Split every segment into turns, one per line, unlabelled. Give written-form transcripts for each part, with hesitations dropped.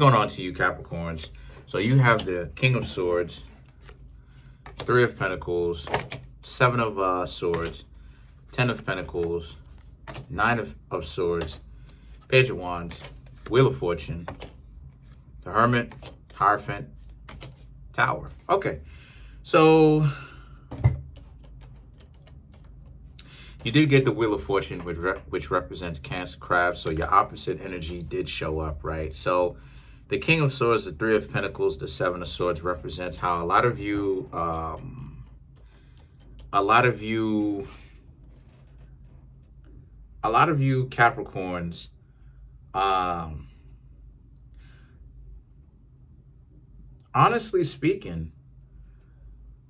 Going on to you, Capricorns. So you have the King of Swords, Three of Pentacles, Seven of Swords, Ten of Pentacles, Nine of Swords, Page of Wands, Wheel of Fortune, the Hermit, Hierophant, Tower. Okay, so you did get the Wheel of Fortune, which represents Cancer, Crabs. So your opposite energy did show up, right? So the King of Swords, the Three of Pentacles, the Seven of Swords represents how a lot of you Capricorns, honestly speaking,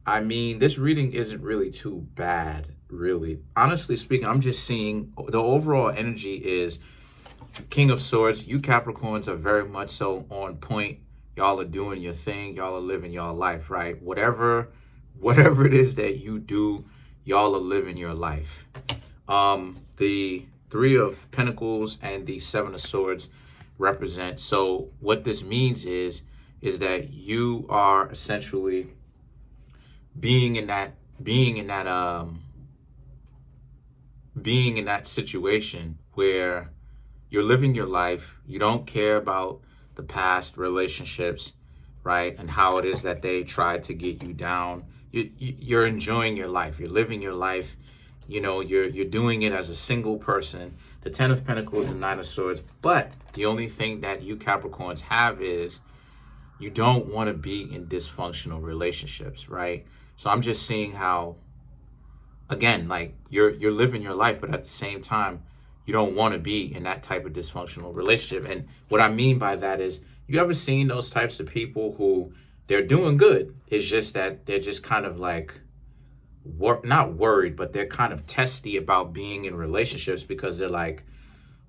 I mean, this reading isn't really too bad, really. Honestly speaking, I'm just seeing the overall energy is King of Swords. You Capricorns are very much so on point. Y'all are doing your thing. Y'all are living your life, right? Whatever it is that you do, y'all are living your life. The Three of Pentacles and the Seven of Swords represent. So what this means is that you are essentially being in that situation where you're living your life. You don't care about the past relationships, right? And how it is that they tried to get you down. You're enjoying your life. You're living your life. You know, you're doing it as a single person. The Ten of Pentacles, the Nine of Swords. But the only thing that you Capricorns have is you don't want to be in dysfunctional relationships, right? So I'm just seeing how, again, like you're living your life, but at the same time, you don't want to be in that type of dysfunctional relationship. And what I mean by that is, you ever seen those types of people who they're doing good? It's just that they're just kind of like, not worried, but they're kind of testy about being in relationships because they're like,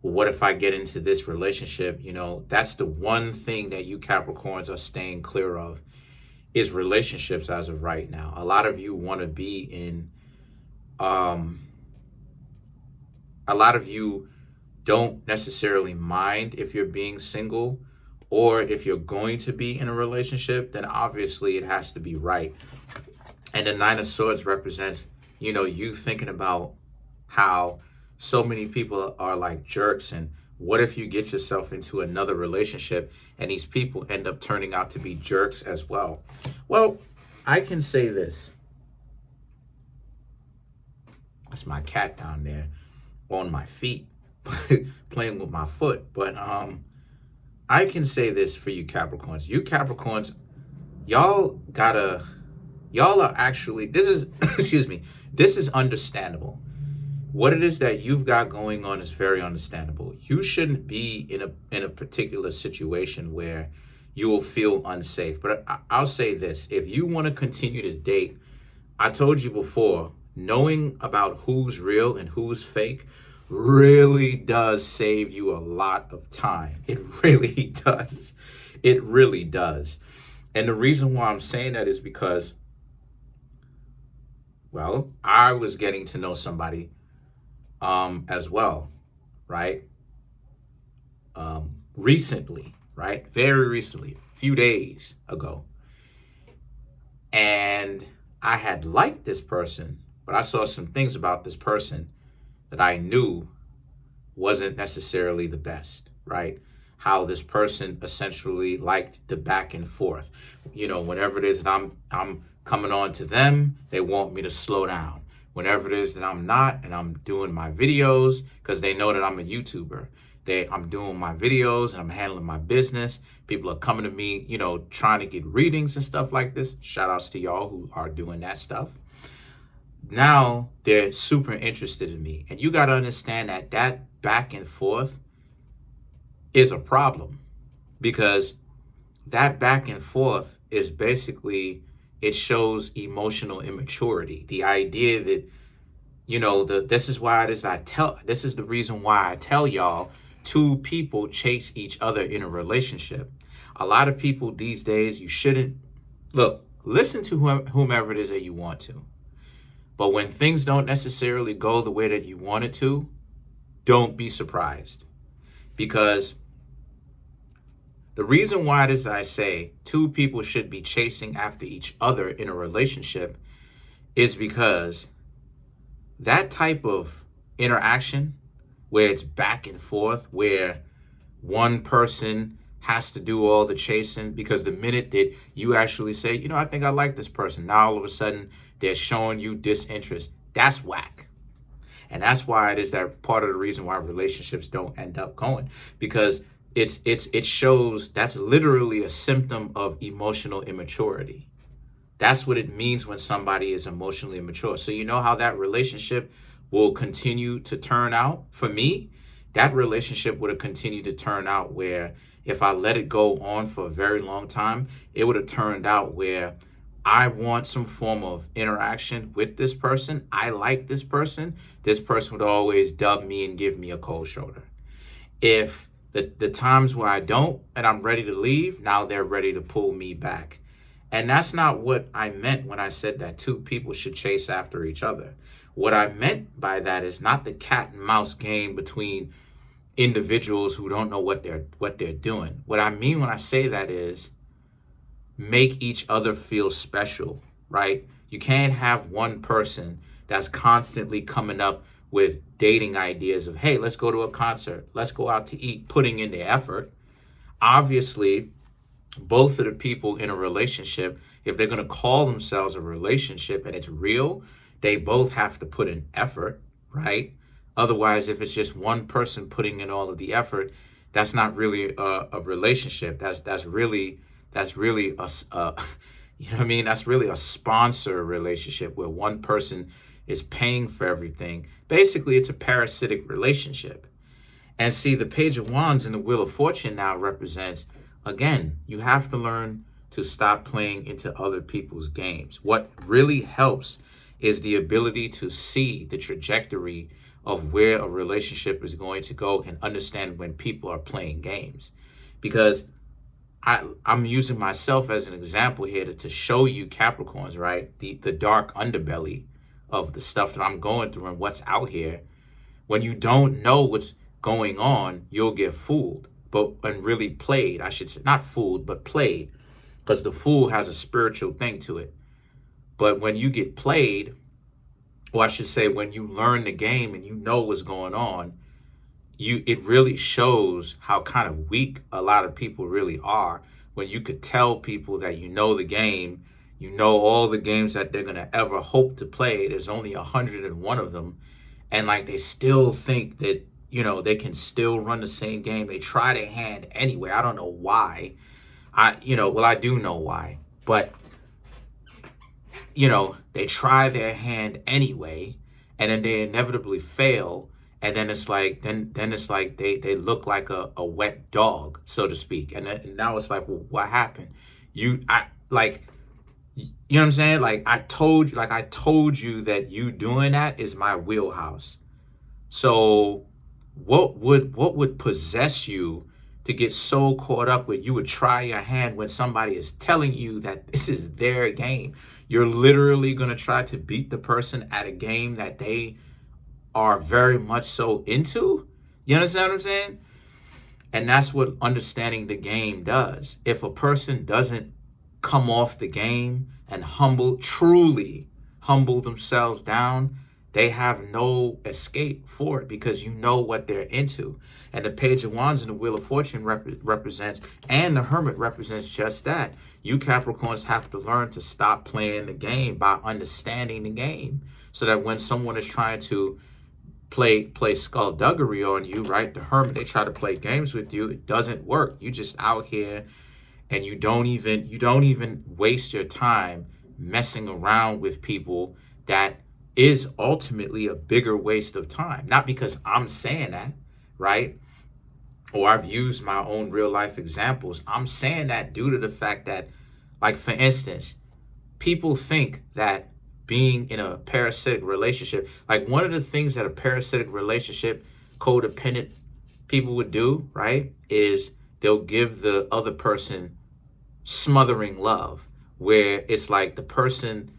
well, what if I get into this relationship? You know, that's the one thing that you Capricorns are staying clear of is relationships as of right now. A lot of you want to be in, a lot of you don't necessarily mind if you're being single, or if you're going to be in a relationship, then obviously it has to be right. And the Nine of Swords represents, you know, you thinking about how so many people are like jerks, and what if you get yourself into another relationship and these people end up turning out to be jerks as well? Well, I can say this. That's my cat down there on my feet playing with my foot. But I can say this for you Capricorns. You Capricorns, y'all are actually, this is, excuse me, this is understandable. What it is that you've got going on is very understandable. You shouldn't be in a particular situation where you will feel unsafe. But I'll say this, if you want to continue to date, I told you before, knowing about who's real and who's fake really does save you a lot of time. It really does. It really does. And the reason why I'm saying that is because, well, I was getting to know somebody as well, right? Recently, right? Very recently, a few days ago. And I had liked this person, but I saw some things about this person that I knew wasn't necessarily the best, right? How this person essentially liked the back and forth. You know, whenever it is that I'm coming on to them, they want me to slow down. Whenever it is that I'm not, and I'm doing my videos, because they know that I'm a YouTuber, I'm doing my videos and I'm handling my business. People are coming to me, you know, trying to get readings and stuff like this. Shout outs to y'all who are doing that stuff. Now they're super interested in me. And you got to understand that that back and forth is a problem, because that back and forth is basically, it shows emotional immaturity. The idea that, you know, this is the reason why I tell y'all, two people chase each other in a relationship. A lot of people these days, you shouldn't, listen to whomever it is that you want to. But when things don't necessarily go the way that you want it to, don't be surprised. Because The reason why it is that I say two people should be chasing after each other in a relationship is because that type of interaction where it's back and forth, where one person has to do all the chasing, because the minute that you actually say, you know, I think I like this person, now all of a sudden they're showing you disinterest. That's whack. And that's why it is that part of the reason why relationships don't end up going, because it shows that's literally a symptom of emotional immaturity. That's what it means when somebody is emotionally immature. So you know how that relationship will continue to turn out? For me, that relationship would have continued to turn out where if I let it go on for a very long time, it would have turned out where I want some form of interaction with this person. I like this person. This person would always dub me and give me a cold shoulder. If the times where I don't and I'm ready to leave, now they're ready to pull me back. And that's not what I meant when I said that two people should chase after each other. What I meant by that is not the cat and mouse game between individuals who don't know what they're doing. What I mean when I say that is make each other feel special, right? You can't have one person that's constantly coming up with dating ideas of, hey, let's go to a concert, let's go out to eat, putting in the effort. Obviously, both of the people in a relationship, if they're going to call themselves a relationship and it's real, they both have to put in effort, right? Otherwise, if it's just one person putting in all of the effort, that's not really a relationship. That's really a you know what I mean? That's really a sponsor relationship where one person is paying for everything. Basically, it's a parasitic relationship. And see, the Page of Wands and the Wheel of Fortune now represents, again, you have to learn to stop playing into other people's games. What really helps is the ability to see the trajectory of where a relationship is going to go and understand when people are playing games. Because I'm using myself as an example here to show you Capricorns, right? The dark underbelly of the stuff that I'm going through and what's out here. When you don't know what's going on, you'll get fooled, and really played. I should say not fooled, but played, because the fool has a spiritual thing to it. But when you get played, or I should say, when you learn the game and you know what's going on, it really shows how kind of weak a lot of people really are. When you could tell people that you know the game, you know all the games that they're gonna ever hope to play. There's only 101 of them, and like they still think that they can still run the same game. They try their hand anyway. I don't know why. I do know why, but they try their hand anyway, and then they inevitably fail. And then it's like, they look like a wet dog, so to speak. And now it's like, well, what happened? You know what I'm saying? Like I told you that you doing that is my wheelhouse. So what would possess you to get so caught up with you would try your hand when somebody is telling you that this is their game? You're literally going to try to beat the person at a game that they are very much so into. You understand what I'm saying? And that's what understanding the game does. If a person doesn't come off the game and truly humble themselves down, they have no escape for it, because you know what they're into. And the Page of Wands and the Wheel of Fortune represents, and the Hermit represents just that. You Capricorns have to learn to stop playing the game by understanding the game, so that when someone is trying to play skullduggery on you, right? The Hermit, they try to play games with you. It doesn't work. You just out here, and you don't even waste your time messing around with people. That is ultimately a bigger waste of time. Not because I'm saying that, right? Or I've used my own real life examples. I'm saying that due to the fact that, like, for instance, people think that being in a parasitic relationship, like one of the things that a parasitic relationship, codependent people would do, right, is they'll give the other person smothering love, where it's like the person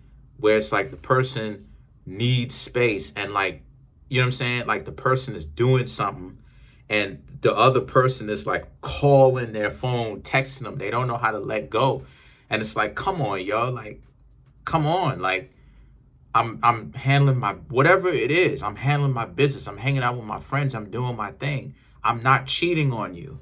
needs space, and like, you know what I'm saying? Like the person is doing something and the other person is like calling their phone, texting them. They don't know how to let go. And it's like, come on, yo, like, come on. Like, I'm handling my, whatever it is, I'm handling my business. I'm hanging out with my friends. I'm doing my thing. I'm not cheating on you.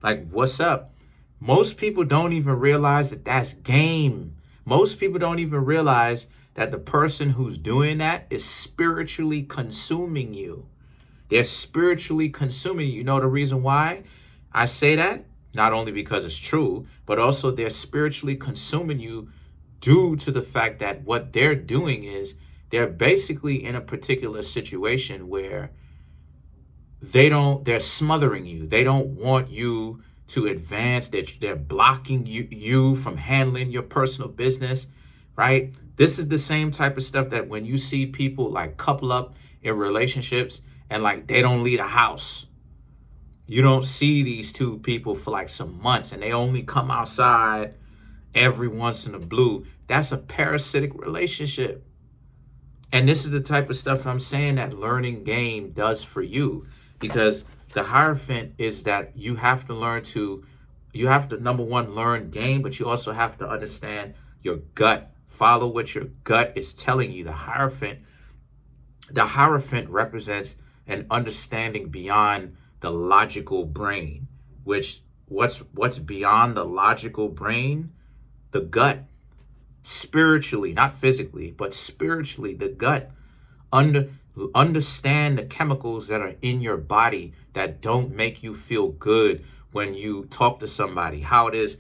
Like, what's up? Most people don't even realize that that's game. Most people don't even realize that the person who's doing that is spiritually consuming you. They're spiritually consuming you. You know the reason why I say that? Not only because it's true, but also they're spiritually consuming you due to the fact that what they're doing is they're basically in a particular situation where they're smothering you. They don't want you to advance. They're blocking you from handling your personal business, right? This is the same type of stuff that when you see people like couple up in relationships and like they don't leave the house. You don't see these two people for like some months and they only come outside every once in a blue. That's a parasitic relationship. And this is the type of stuff I'm saying that learning game does for you, because the Hierophant is that you have to number one, learn game, but you also have to understand your gut. Follow what your gut is telling you. The Hierophant represents an understanding beyond the logical brain, which what's beyond the logical brain? The gut. Spiritually, not physically, but spiritually, the gut. Understand the chemicals that are in your body that don't make you feel good when you talk to somebody, how it is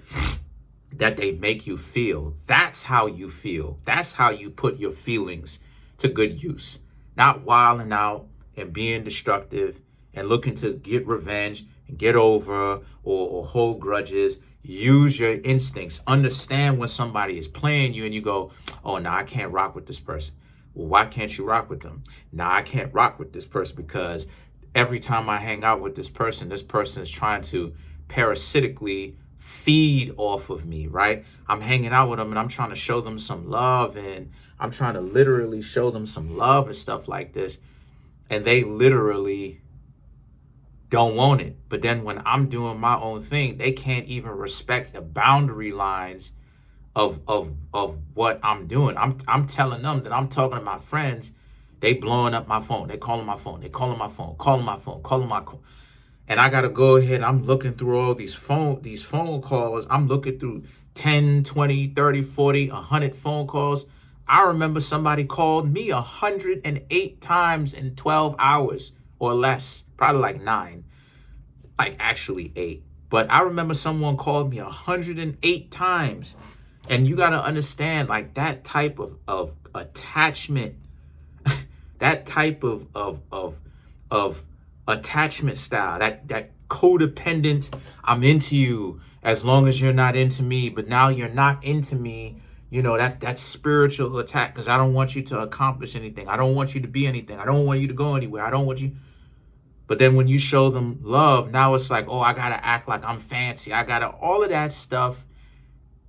that they make you feel. That's how you feel. That's how you put your feelings to good use. Not wilding out and being destructive and looking to get revenge and get over or hold grudges. Use your instincts. Understand when somebody is playing you and you go, oh, no, I can't rock with this person. Well, why can't you rock with them? No, I can't rock with this person because every time I hang out with this person is trying to parasitically feed off of me, right? I'm hanging out with them and I'm trying to show them some love and I'm trying to literally show them some love and stuff like this. And they literally don't want it. But then when I'm doing my own thing, they can't even respect the boundary lines of what I'm doing. I'm telling them that I'm talking to my friends. They blowing up my phone. They calling my phone. They calling my phone. Calling my phone. Calling my phone. And I gotta go ahead. I'm looking through all these phone calls. I'm looking through 10, 20, 30, 40, 100 phone calls. I remember somebody called me 108 times in 12 hours or less, probably like 9, like actually 8. But I remember someone called me 108 times. And you got to understand, like, that type of attachment, that type of attachment style, that codependent, I'm into you as long as you're not into me, but now you're not into me, you know, that spiritual attack, because I don't want you to accomplish anything. I don't want you to be anything. I don't want you to go anywhere. I don't want you. But then when you show them love, now it's like, oh, I got to act like I'm fancy. All of that stuff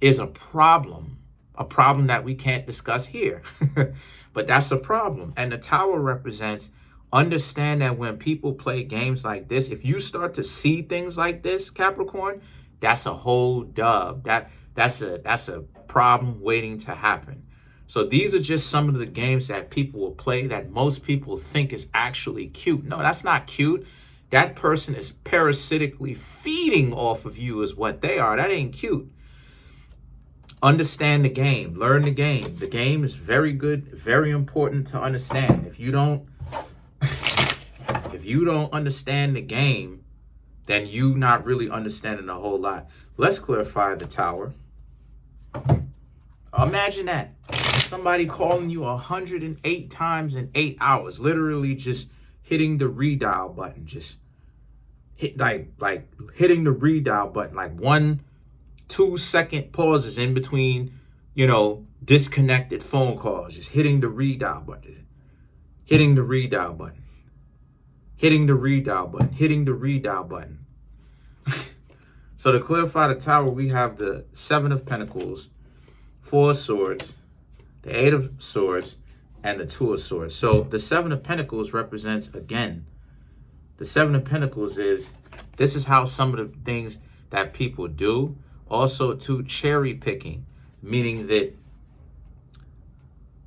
is a problem that we can't discuss here. But that's a problem. And the Tower represents, understand that when people play games like this, if you start to see things like this, Capricorn, that's a whole dub. That's a problem waiting to happen. So these are just some of the games that people will play that most people think is actually cute. No, that's not cute. That person is parasitically feeding off of you is what they are. That ain't cute. Understand the game. Learn the game. The game is very good, very important to understand. If you don't understand the game, then you not really understanding a whole lot. Let's clarify the Tower. Imagine that. Somebody calling you 108 times in 8 hours, literally just hitting the redial button, just hit like hitting the redial button, like 1-2 second pauses in between, you know, disconnected phone calls, just hitting the redial button, hitting the redial button, hitting the redial button, hitting the redial button. So to clarify the Tower, we have the 7 of Pentacles, 4 of Swords, the 8 of Swords, and the 2 of Swords. So the 7 of Pentacles represents, again, The Seven of Pentacles is, this is how some of the things that people do. Also, to cherry picking, meaning that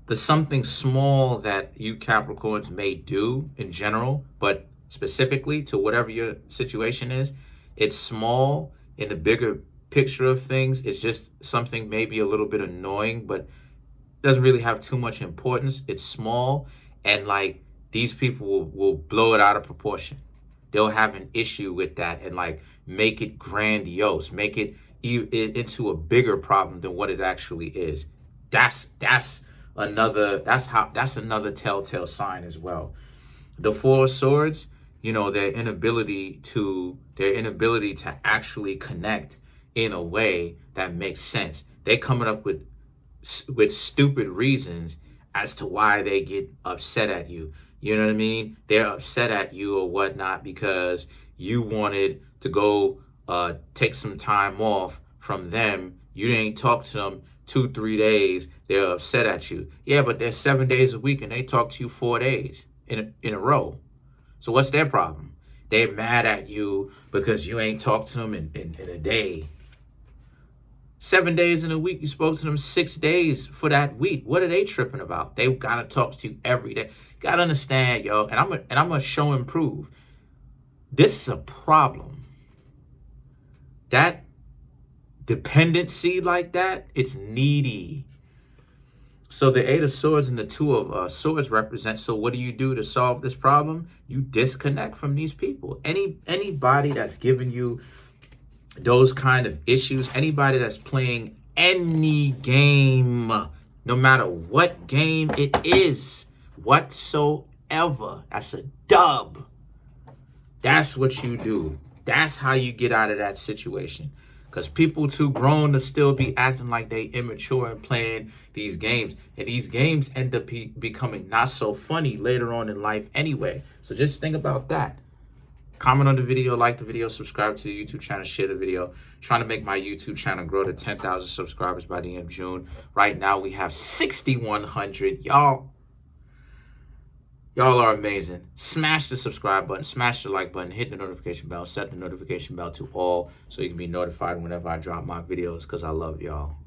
the something small that you Capricorns may do in general, but specifically to whatever your situation is, it's small in the bigger picture of things. It's just something maybe a little bit annoying, but doesn't really have too much importance. It's small, and like these people will blow it out of proportion. They'll have an issue with that and like make it grandiose, make it into a bigger problem than what it actually is. That's another telltale sign as well. The Four of Swords, you know, their inability to actually connect in a way that makes sense. They're coming up with stupid reasons as to why they get upset at you. You know what I mean? They're upset at you or whatnot because you wanted to go take some time off from them. You didn't talk to them 2-3 days. They're upset at you. Yeah, but they're 7 days a week and they talk to you 4 days in a row. So what's their problem? They're mad at you because you ain't talked to them in a day. 7 days in a week, you spoke to them 6 days for that week. What are they tripping about? They gotta talk to you every day. Gotta understand, yo. And I'm gonna show and prove. This is a problem. That dependency like that, it's needy. So the Eight of Swords and the Two of Swords represent, so what do you do to solve this problem? You disconnect from these people. Anybody that's giving you those kind of issues, anybody that's playing any game, no matter what game it is, whatsoever, that's a dub. That's what you do. That's how you get out of that situation. Because people too grown to still be acting like they immature and playing these games. And these games end up becoming not so funny later on in life anyway. So just think about that. Comment on the video, like the video, subscribe to the YouTube channel, share the video. Trying to make my YouTube channel grow to 10,000 subscribers by the end of June. Right now we have 6,100. Y'all are amazing. Smash the subscribe button, smash the like button, hit the notification bell, set the notification bell to all so you can be notified whenever I drop my videos because I love y'all.